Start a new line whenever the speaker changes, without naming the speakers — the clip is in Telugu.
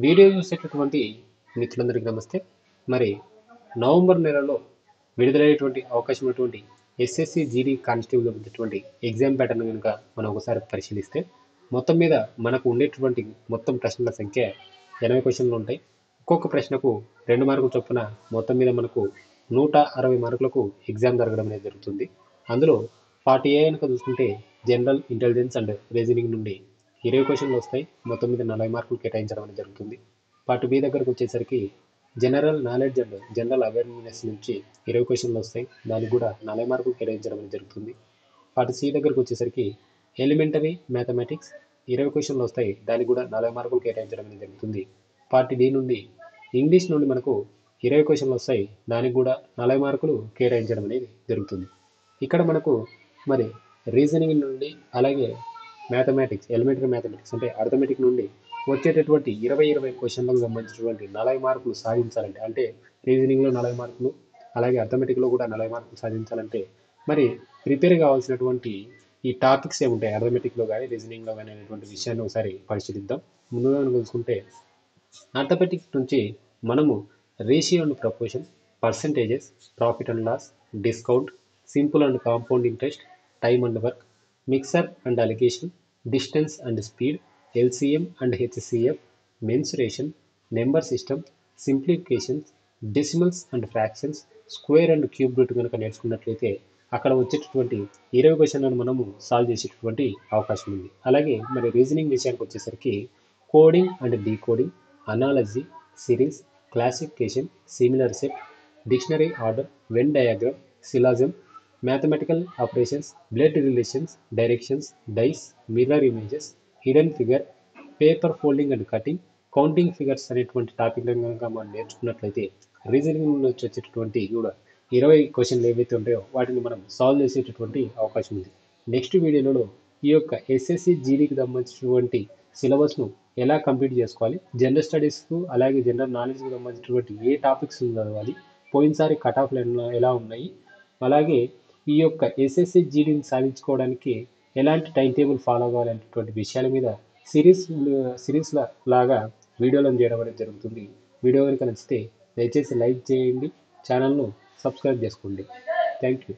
వీడియో చూసేటటువంటి మిత్రులందరికీ నమస్తే. మరి నవంబర్ నెలలో విడుదలయ్యేటువంటి అవకాశం ఉన్నటువంటి ఎస్ఎస్సి జీడీ కానిస్టేబుల్ ఉన్నటువంటి ఎగ్జామ్ ప్యాటర్న్ కనుక మనం ఒకసారి పరిశీలిస్తే మొత్తం మీద మనకు ఉండేటువంటి మొత్తం ప్రశ్నల సంఖ్య 80 క్వశ్చన్లు ఉంటాయి. ఒక్కొక్క ప్రశ్నకు 2 మార్కులు చొప్పున మొత్తం మీద మనకు 160 మార్కులకు ఎగ్జామ్ జరగడం అనేది జరుగుతుంది. అందులో పార్ట్ ఏ కనుక చూసుకుంటే జనరల్ ఇంటెలిజెన్స్ అండ్ రీజనింగ్ నుండి 20 క్వశ్చన్లు వస్తాయి. మొత్తం మీద 40 మార్కులు కేటాయించడం అనేది జరుగుతుంది. పార్ట్ బి దగ్గరకు వచ్చేసరికి general knowledge and general awareness నుంచి 20 క్వశ్చన్లు వస్తాయి. దానికి కూడా 40 మార్కులు కేటాయించడం అనేది జరుగుతుంది. పార్ట్ సి దగ్గరకు వచ్చేసరికి ఎలిమెంటరీ మ్యాథమెటిక్స్ 20 క్వశ్చన్లు వస్తాయి. దానికి కూడా 40 మార్కులు కేటాయించడం అనేది జరుగుతుంది. పార్ట్ డి నుండి ఇంగ్లీష్ నుండి మనకు 20 క్వశ్చన్లు వస్తాయి. దానికి కూడా 40 మార్కులు కేటాయించడం అనేది జరుగుతుంది. ఇక్కడ మనకు మరి రీజనింగ్ నుండి అలాగే మ్యాథమెటిక్స్ ఎలిమెంటరీ మ్యాథమెటిక్స్ అంటే అర్థమెటిక్ నుండి వచ్చేటటువంటి 20 క్వశ్చన్లకు సంబంధించినటువంటి 40 మార్కులు సాధించాలంటే అంటే రీజనింగ్లో 40 మార్కులు అలాగే అర్థమెటిక్లో కూడా 40 మార్కులు సాధించాలంటే మరి ప్రిపేర్ కావాల్సినటువంటి ఈ టాపిక్స్ ఏముంటాయి అర్థమెటిక్లో కానీ రీజనింగ్లో కానీ అనేటువంటి విషయాన్ని ఒకసారి పరిశీలిద్దాం. ముందుగా తెలుసుకుంటే అర్థమెటిక్ నుంచి మనము ratio and proportion, percentages, profit and loss, discount, simple and compound interest, time and work, mixture and alligation, distance and speed, LCM and HCF, mensuration, number system, simplifications, decimals and fractions, square and cube root కనుక నేర్చుకున్నట్లయితే అక్కడ వచ్చేటటువంటి 20 క్వశ్చన్లను మనము సాల్వ్ చేసేటటువంటి అవకాశం ఉంది. అలాగే మరి రీజనింగ్ విషయానికి వచ్చేసరికి coding and decoding, analogy, series, classification, similar set, dictionary order, Venn diagram, syllogism, mathematical operations, blood relations, directions, dice, mirror images, hidden figure, paper folding and cutting, counting figures అనేటువంటి టాపిక్లను కనుక మనం నేర్చుకున్నట్లయితే రీజనింగ్ నుంచి వచ్చేటటువంటి కూడా 20 క్వశ్చన్లు ఏవైతే ఉంటాయో వాటిని మనం సాల్వ్ చేసేటటువంటి అవకాశం ఉంది. నెక్స్ట్ వీడియోలో ఈ యొక్క ఎస్ఎస్సి జీడీకి సంబంధించినటువంటి సిలబస్ను ఎలా కంప్లీట్ చేసుకోవాలి, జనరల్ స్టడీస్కు అలాగే జనరల్ నాలెడ్జ్కి సంబంధించినటువంటి ఏ టాపిక్స్ చదవాలి, పోయినసారి కట్ ఆఫ్లు ఎలా ఉన్నాయి, అలాగే ఈ యొక్క ఎస్ఎస్సి జీడీని సాధించుకోవడానికి ఎలాంటి టైం టేబుల్ ఫాలో అవ్వాలనేటువంటి విషయాల మీద సిరీస్ లాగా వీడియోలను చేయడం అనేది జరుగుతుంది. వీడియో కనుక నచ్చితే దయచేసి లైక్ చేయండి, ఛానల్ను సబ్స్క్రైబ్ చేసుకోండి. Thank you.